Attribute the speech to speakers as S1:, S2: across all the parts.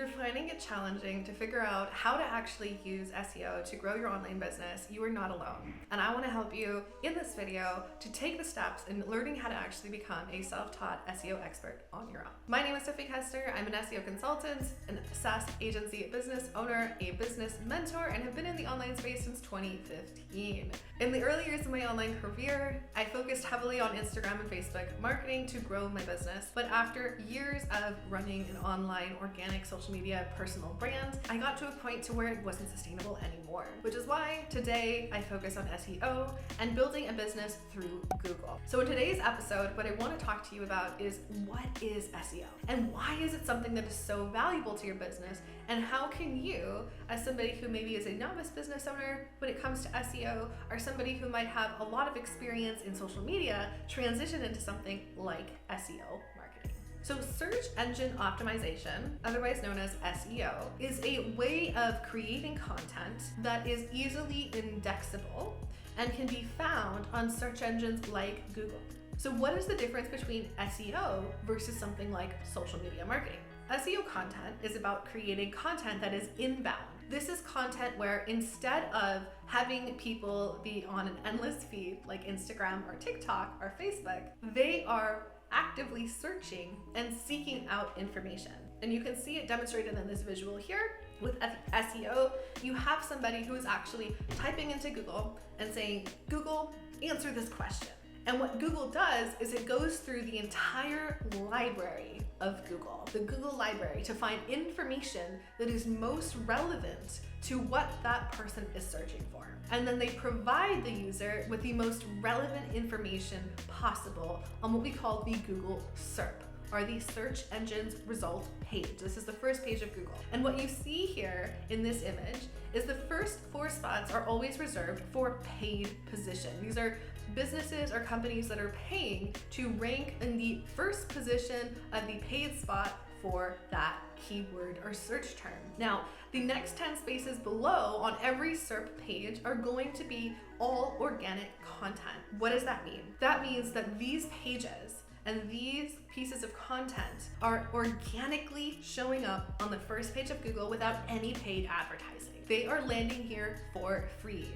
S1: you're finding it challenging to figure out how to actually use SEO to grow your online business, you are not alone. And I want to help you in this video to take the steps in learning how to actually become a self-taught SEO expert on your own. My name is Sophie Kester. I'm an SEO consultant, an SaaS agency business owner, a business mentor, and have been in the online space since 2015. In the early years of my online career, I focused heavily on Instagram and Facebook marketing to grow my business. But after years of running an online organic social media personal brand, I got to a point to where it wasn't sustainable anymore, which is why today I focus on SEO and building a business through Google. So in today's episode, what I want to talk to you about is what is SEO and why is it something that is so valuable to your business, and how can you, as somebody who maybe is a novice business owner when it comes to SEO, or somebody who might have a lot of experience in social media, transition into something like SEO marketing. So search engine optimization, otherwise known as SEO, is a way of creating content that is easily indexable and can be found on search engines like Google. So what is the difference between SEO versus something like social media marketing? SEO content is about creating content that is inbound. This is content where instead of having people be on an endless feed like Instagram or TikTok or Facebook, they are actively searching and seeking out information. And you can see it demonstrated in this visual here. With SEO, you have somebody who is actually typing into Google and saying, Google, answer this question. And what Google does is it goes through the entire library of Google, the Google library, to find information that is most relevant to what that person is searching for. And then they provide the user with the most relevant information possible on what we call the Google SERP, or the search engine's result page. This is the first page of Google. And what you see here in this image is the first 4 spots are always reserved for paid position. These are businesses or companies that are paying to rank in the first position of the paid spot for that keyword or search term. Now, the next 10 spaces below on every SERP page are going to be all organic content. What does that mean? That means that these pages and these pieces of content are organically showing up on the first page of Google without any paid advertising. They are landing here for free.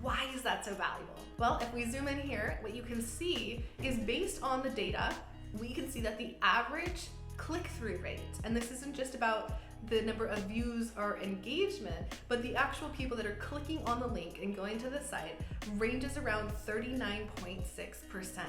S1: Why is that so valuable? Well, if we zoom in here, what you can see is based on the data, we can see that the average click-through rate, and this isn't just about the number of views or engagement, but the actual people that are clicking on the link and going to the site, ranges around 39.6%.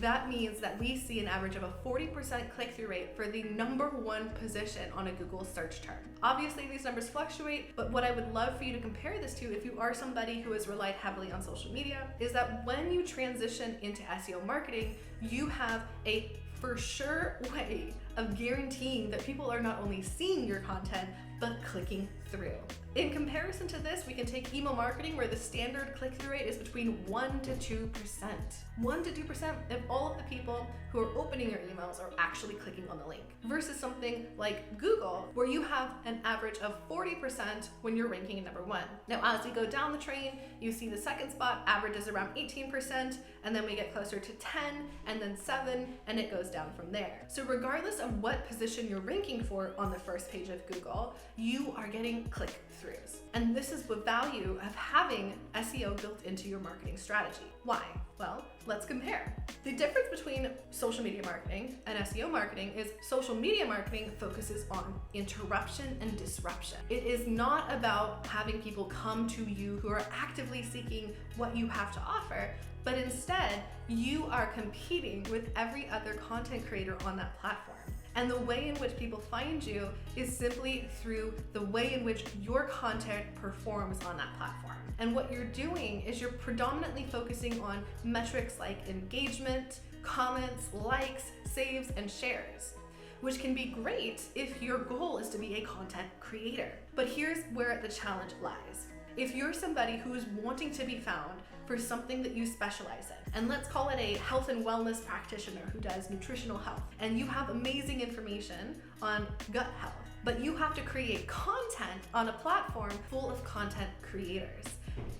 S1: That means that we see an average of a 40% click-through rate for the #1 position on a Google search term. Obviously, these numbers fluctuate, but what I would love for you to compare this to, if you are somebody who has relied heavily on social media, is that when you transition into SEO marketing, you have a for sure way of guaranteeing that people are not only seeing your content, but clicking through. In comparison to this, we can take email marketing, where the standard click-through rate is between 1 to 2%. 1 to 2% of all of the people who are opening your emails are actually clicking on the link, versus something like Google, where you have an average of 40% when you're ranking at #1. Now, as we go down the train, you see the second spot averages around 18%, and then we get closer to 10, and then 7, and it goes down from there. So regardless of what position you're ranking for on the first page of Google, you are getting click-throughs. And this is the value of having SEO built into your marketing strategy. Why? Well, let's compare. The difference between social media marketing and SEO marketing is social media marketing focuses on interruption and disruption. It is not about having people come to you who are actively seeking what you have to offer, but instead you are competing with every other content creator on that platform. And the way in which people find you is simply through the way in which your content performs on that platform. And what you're doing is you're predominantly focusing on metrics like engagement, comments, likes, saves, and shares, which can be great if your goal is to be a content creator. But here's where the challenge lies. If you're somebody who is wanting to be found for something that you specialize in, and let's call it a health and wellness practitioner who does nutritional health, and you have amazing information on gut health, but you have to create content on a platform full of content creators.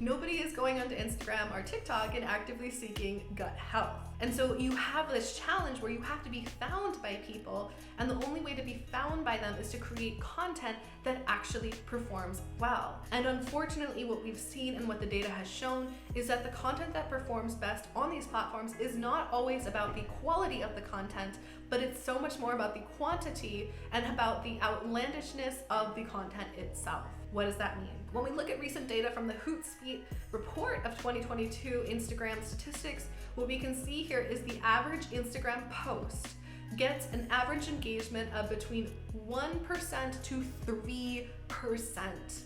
S1: Nobody is going onto Instagram or TikTok and actively seeking gut health. And so you have this challenge where you have to be found by people, and the only way to be found by them is to create content that actually performs well. And unfortunately, what we've seen and what the data has shown is that the content that performs best on these platforms is not always about the quality of the content, but it's so much more about the quantity and about the outlandishness of the content itself. What does that mean? When we look at recent data from the Hootsuite report of 2022 Instagram statistics, what we can see here is the average Instagram post gets an average engagement of between 1% to 3%.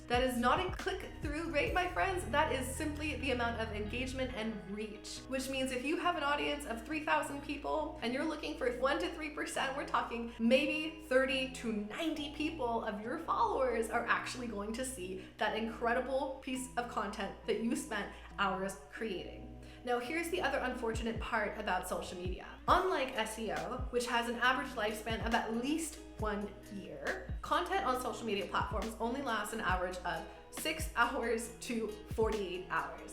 S1: That is not a click-through rate, my friends. That is simply the amount of engagement and reach, which means if you have an audience of 3,000 people and you're looking for 1 to 3%, we're talking maybe 30 to 90 people of your followers are actually going to see that incredible piece of content that you spent hours creating. Now, here's the other unfortunate part about social media. Unlike SEO, which has an average lifespan of at least 1 year, content on social media platforms only lasts an average of 6 hours to 48 hours.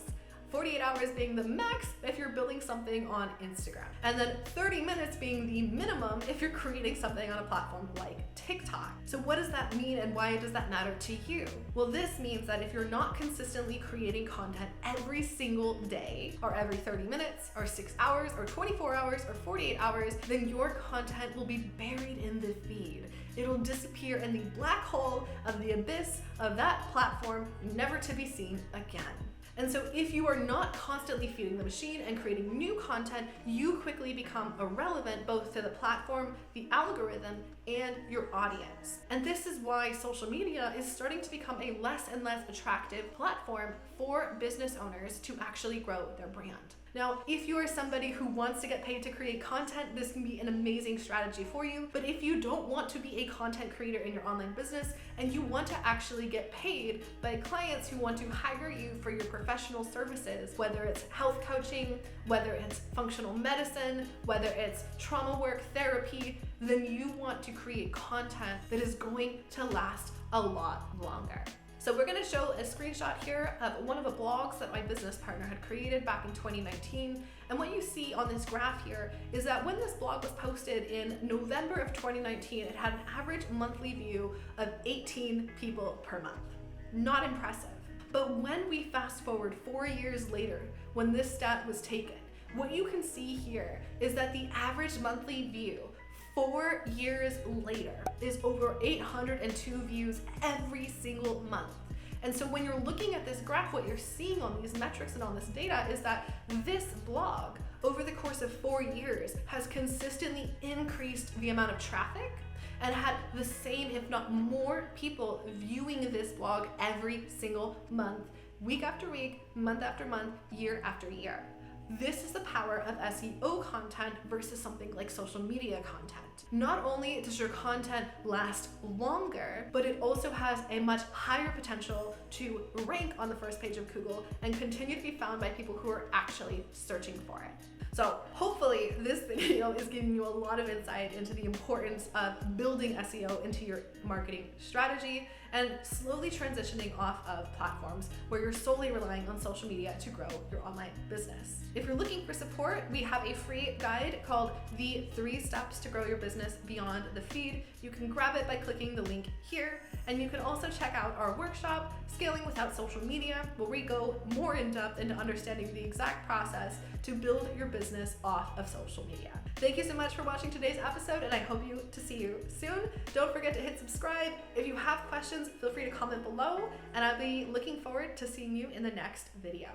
S1: 48 hours being the max if you're building something on Instagram. And then 30 minutes being the minimum if you're creating something on a platform like TikTok. So what does that mean and why does that matter to you? Well, this means that if you're not consistently creating content every single day, or every 30 minutes, or 6 hours, or 24 hours, or 48 hours, then your content will be buried in the feed. It'll disappear in the black hole of the abyss of that platform, never to be seen again. And so if you are not constantly feeding the machine and creating new content, you quickly become irrelevant both to the platform, the algorithm, and your audience. And this is why social media is starting to become a less and less attractive platform for business owners to actually grow their brand. Now, if you are somebody who wants to get paid to create content, this can be an amazing strategy for you. But if you don't want to be a content creator in your online business and you want to actually get paid by clients who want to hire you for your professional services, whether it's health coaching, whether it's functional medicine, whether it's trauma work therapy, then you want to create content that is going to last a lot longer. So we're going to show a screenshot here of one of the blogs that my business partner had created back in 2019. And what you see on this graph here is that when this blog was posted in November of 2019, it had an average monthly view of 18 people per month. Not impressive. But when we fast forward 4 years later, when this stat was taken, what you can see here is that the average monthly view 4 years later is over 802 views every single month. And so when you're looking at this graph, what you're seeing on these metrics and on this data is that this blog over the course of 4 years has consistently increased the amount of traffic and had the same, if not more, people viewing this blog every single month, week after week, month after month, year after year. This is the power of SEO content versus something like social media content. Not only does your content last longer, but it also has a much higher potential to rank on the first page of Google and continue to be found by people who are actually searching for it. So hopefully this video is giving you a lot of insight into the importance of building SEO into your marketing strategy and slowly transitioning off of platforms where you're solely relying on social media to grow your online business. If you're looking for support, we have a free guide called The 3 Steps to Grow Your Business Beyond the Feed. You can grab it by clicking the link here. And you can also check out our workshop, Scaling Without Social Media, where we go more in depth into understanding the exact process to build your business off of social media. Thank you so much for watching today's episode, and I hope to see you soon. Don't forget to hit subscribe. If you have questions, feel free to comment below, and I'll be looking forward to seeing you in the next video.